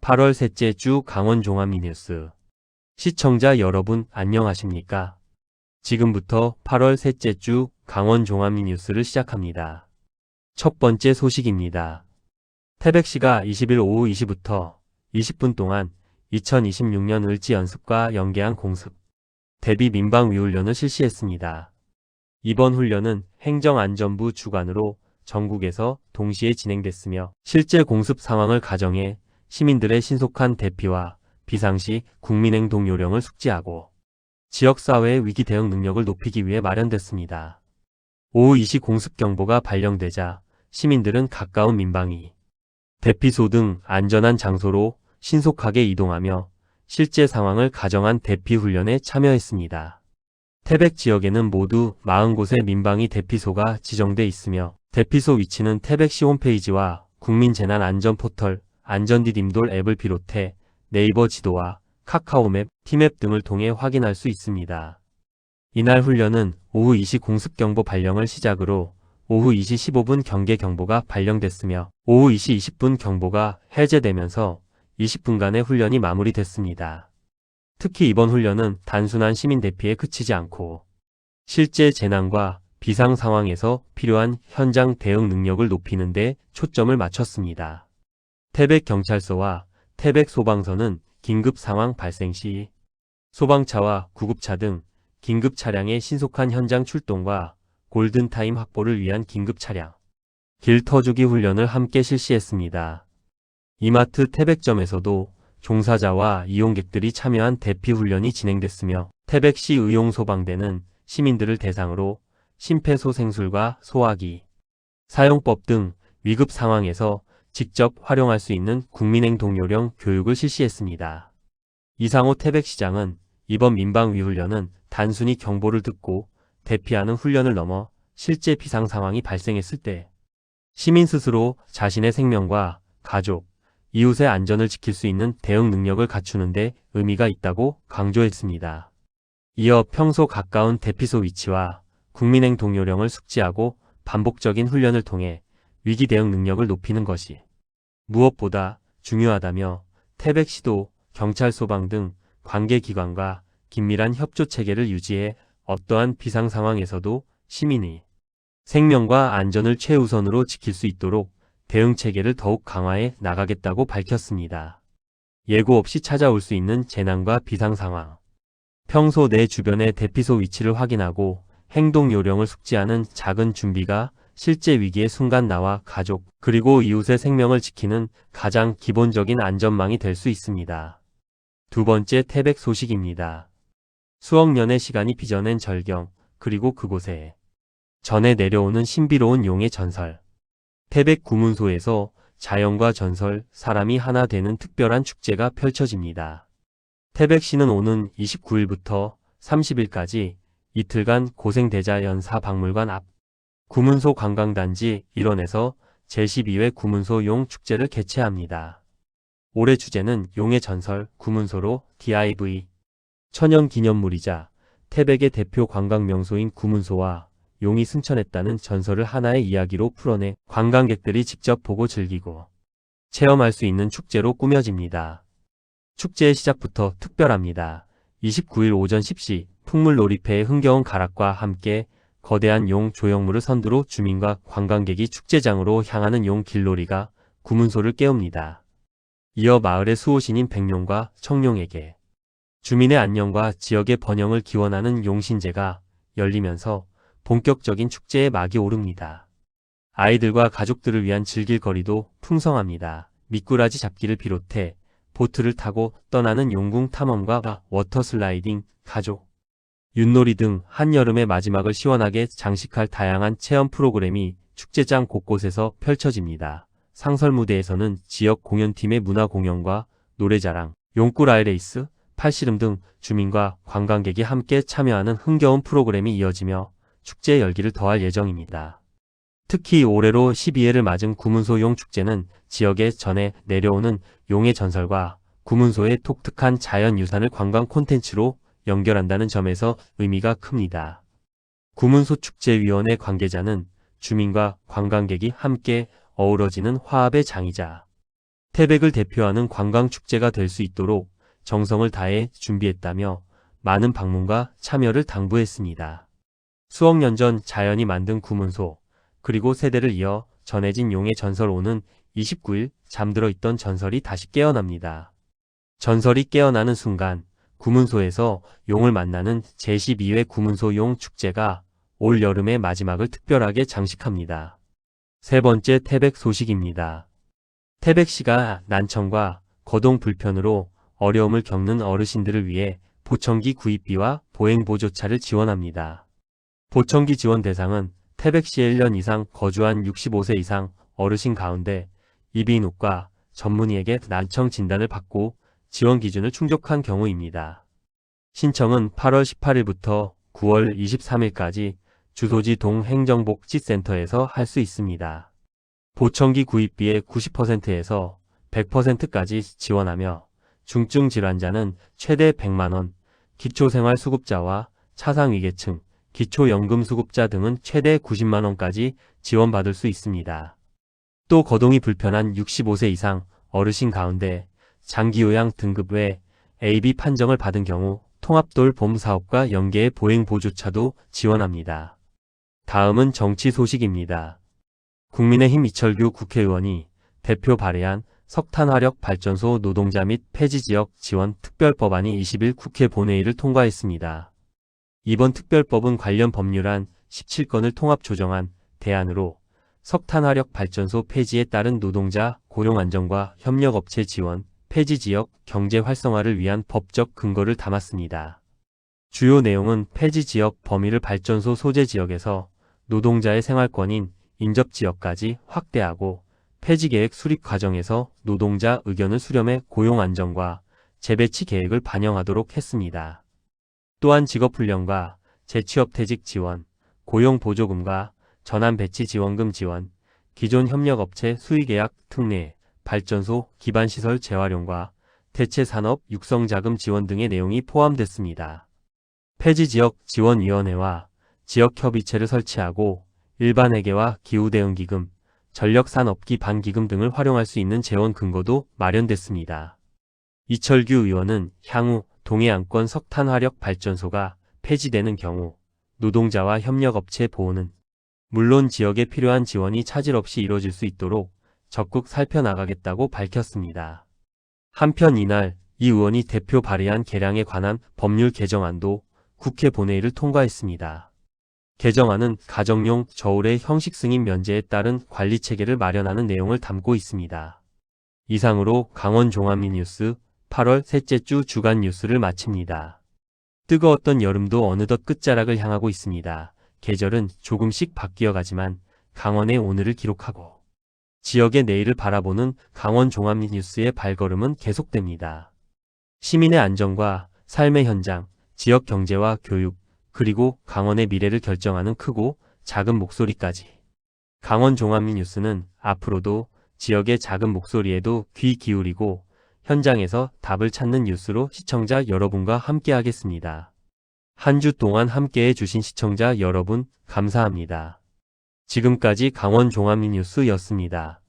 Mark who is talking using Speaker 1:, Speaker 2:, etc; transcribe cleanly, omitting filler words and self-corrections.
Speaker 1: 8월 셋째 주 강원 종합미 뉴스. 시청자 여러분 안녕하십니까? 지금부터 8월 셋째 주 강원 종합미 뉴스를 시작합니다. 첫 번째 소식입니다. 태백시가 20일 오후 2시부터 20분 동안 2026년 을지 연습과 연계한 공습, 대비 민방위훈련을 실시했습니다. 이번 훈련은 행정안전부 주관으로 전국에서 동시에 진행됐으며 실제 공습 상황을 가정해 시민들의 신속한 대피와 비상시 국민행동 요령을 숙지하고 지역사회의 위기 대응 능력을 높이기 위해 마련됐습니다. 오후 2시 공습경보가 발령되자 시민들은 가까운 민방위, 대피소 등 안전한 장소로 신속하게 이동하며 실제 상황을 가정한 대피 훈련에 참여했습니다. 태백 지역에는 모두 40곳의 민방위 대피소가 지정돼 있으며 대피소 위치는 태백시 홈페이지와 국민재난안전포털 안전디딤돌 앱을 비롯해 네이버 지도와 카카오맵, 티맵 등을 통해 확인할 수 있습니다. 이날 훈련은 오후 2시 공습경보 발령을 시작으로 오후 2시 15분 경계경보가 발령됐으며 오후 2시 20분 경보가 해제되면서 20분간의 훈련이 마무리됐습니다. 특히 이번 훈련은 단순한 시민 대피에 그치지 않고 실제 재난과 비상 상황에서 필요한 현장 대응 능력을 높이는 데 초점을 맞췄습니다. 태백경찰서와 태백소방서는 긴급 상황 발생 시 소방차와 구급차 등 긴급 차량의 신속한 현장 출동과 골든타임 확보를 위한 긴급 차량, 길 터주기 훈련을 함께 실시했습니다. 이마트 태백점에서도 종사자와 이용객들이 참여한 대피 훈련이 진행됐으며 태백시 의용소방대는 시민들을 대상으로 심폐소생술과 소화기, 사용법 등 위급 상황에서 직접 활용할 수 있는 국민행동 요령 교육을 실시했습니다. 이상호 태백시장은 이번 민방위훈련은 단순히 경보를 듣고 대피하는 훈련을 넘어 실제 비상 상황이 발생했을 때 시민 스스로 자신의 생명과 가족, 이웃의 안전을 지킬 수 있는 대응 능력을 갖추는 데 의미가 있다고 강조했습니다. 이어 평소 가까운 대피소 위치와 국민행동 요령을 숙지하고 반복적인 훈련을 통해 위기 대응 능력을 높이는 것이 무엇보다 중요하다며 태백시도 경찰소방 등 관계기관과 긴밀한 협조 체계를 유지해 어떠한 비상 상황에서도 시민의 생명과 안전을 최우선으로 지킬 수 있도록 대응 체계를 더욱 강화해 나가겠다고 밝혔습니다. 예고 없이 찾아올 수 있는 재난과 비상 상황. 평소 내 주변의 대피소 위치를 확인하고 행동 요령을 숙지하는 작은 준비가 실제 위기의 순간 나와 가족, 그리고 이웃의 생명을 지키는 가장 기본적인 안전망이 될 수 있습니다. 두 번째 태백 소식입니다. 수억 년의 시간이 빚어낸 절경, 그리고 그곳에 전해 내려오는 신비로운 용의 전설. 태백 구문소에서 자연과 전설, 사람이 하나 되는 특별한 축제가 펼쳐집니다. 태백시는 오는 29일부터 30일까지 이틀간 고생대자 연사박물관 앞 구문소 관광단지 일원에서 제12회 구문소 용 축제를 개최합니다. 올해 주제는 용의 전설 구문소로 DIV 천연기념물이자 태백의 대표 관광명소인 구문소와 용이 승천했다는 전설을 하나의 이야기로 풀어내 관광객들이 직접 보고 즐기고 체험할 수 있는 축제로 꾸며집니다. 축제의 시작부터 특별합니다. 29일 오전 10시 풍물놀이패의 흥겨운 가락과 함께 거대한 용 조형물을 선두로 주민과 관광객이 축제장으로 향하는 용 길놀이가 구문소를 깨웁니다. 이어 마을의 수호신인 백룡과 청룡에게 주민의 안녕과 지역의 번영을 기원하는 용신제가 열리면서 본격적인 축제의 막이 오릅니다. 아이들과 가족들을 위한 즐길 거리도 풍성합니다. 미꾸라지 잡기를 비롯해 보트를 타고 떠나는 용궁 탐험과 워터슬라이딩, 가족, 윷놀이 등 한여름의 마지막을 시원하게 장식할 다양한 체험 프로그램이 축제장 곳곳에서 펼쳐집니다. 상설무대에서는 지역 공연팀의 문화공연과 노래자랑, 용꿀 아이레이스, 팔씨름 등 주민과 관광객이 함께 참여하는 흥겨운 프로그램이 이어지며 축제의 열기를 더할 예정입니다. 특히 올해로 12회를 맞은 구문소 용축제는 지역에 전해 내려오는 용의 전설과 구문소의 독특한 자연유산을 관광 콘텐츠로 연결한다는 점에서 의미가 큽니다. 구문소축제위원회 관계자는 주민과 관광객이 함께 어우러지는 화합의 장이자 태백을 대표하는 관광축제가 될 수 있도록 정성을 다해 준비했다며 많은 방문과 참여를 당부했습니다. 수억 년 전 자연이 만든 구문소, 그리고 세대를 이어 전해진 용의 전설 오는 29일 잠들어 있던 전설이 다시 깨어납니다. 전설이 깨어나는 순간 구문소에서 용을 만나는 제12회 구문소 용 축제가 올 여름의 마지막을 특별하게 장식합니다. 세 번째 태백 소식입니다. 태백시가 난청과 거동 불편으로 어려움을 겪는 어르신들을 위해 보청기 구입비와 보행보조차를 지원합니다. 보청기 지원 대상은 태백시에 1년 이상 거주한 65세 이상 어르신 가운데 이비인후과 전문의에게 난청 진단을 받고 지원 기준을 충족한 경우입니다. 신청은 8월 18일부터 9월 23일까지 주소지 동행정복지센터에서 할 수 있습니다. 보청기 구입비의 90%에서 100%까지 지원하며 중증 질환자는 최대 100만원, 기초생활수급자와 차상위계층, 기초연금수급자 등은 최대 90만원까지 지원받을 수 있습니다. 또 거동이 불편한 65세 이상 어르신 가운데 장기요양 등급 외 AB 판정을 받은 경우 통합돌봄 사업과 연계의 보행보조차도 지원합니다. 다음은 정치 소식입니다. 국민의힘 이철규 국회의원이 대표 발의한 석탄화력발전소 노동자 및 폐지지역 지원 특별법안이 20일 국회 본회의를 통과했습니다. 이번 특별법은 관련 법률안 17건을 통합 조정한 대안으로 석탄화력발전소 폐지에 따른 노동자 고용 안정과 협력업체 지원, 폐지지역 경제 활성화를 위한 법적 근거를 담았습니다. 주요 내용은 폐지지역 범위를 발전소 소재 지역에서 노동자의 생활권인 인접지역까지 확대하고 폐지계획 수립 과정에서 노동자 의견을 수렴해 고용 안정과 재배치 계획을 반영하도록 했습니다. 또한 직업훈련과 재취업퇴직 지원, 고용보조금과 전환배치지원금 지원, 기존 협력업체 수의계약 특례, 발전소 기반시설 재활용과 대체산업 육성자금 지원 등의 내용이 포함됐습니다. 폐지지역 지원위원회와 지역협의체를 설치하고 일반회계와 기후대응기금, 전력산업기 반기금 등을 활용할 수 있는 재원 근거도 마련됐습니다. 이철규 의원은 향후 동해안권 석탄화력발전소가 폐지되는 경우 노동자와 협력업체 보호는 물론 지역에 필요한 지원이 차질 없이 이뤄질 수 있도록 적극 살펴나가겠다고 밝혔습니다. 한편 이날 이 의원이 대표 발의한 개량에 관한 법률 개정안도 국회 본회의를 통과했습니다. 개정안은 가정용 저울의 형식 승인 면제에 따른 관리체계를 마련하는 내용을 담고 있습니다. 이상으로 강원 종합미 뉴스 8월 셋째 주 주간 뉴스를 마칩니다. 뜨거웠던 여름도 어느덧 끝자락을 향하고 있습니다. 계절은 조금씩 바뀌어가지만 강원의 오늘을 기록하고 지역의 내일을 바라보는 강원 종합미 뉴스의 발걸음은 계속됩니다. 시민의 안전과 삶의 현장, 지역 경제와 교육, 그리고 강원의 미래를 결정하는 크고 작은 목소리까지. 강원 종합미 뉴스는 앞으로도 지역의 작은 목소리에도 귀 기울이고 현장에서 답을 찾는 뉴스로 시청자 여러분과 함께하겠습니다. 한 주 동안 함께해 주신 시청자 여러분 감사합니다. 지금까지 강원 종합미 뉴스였습니다.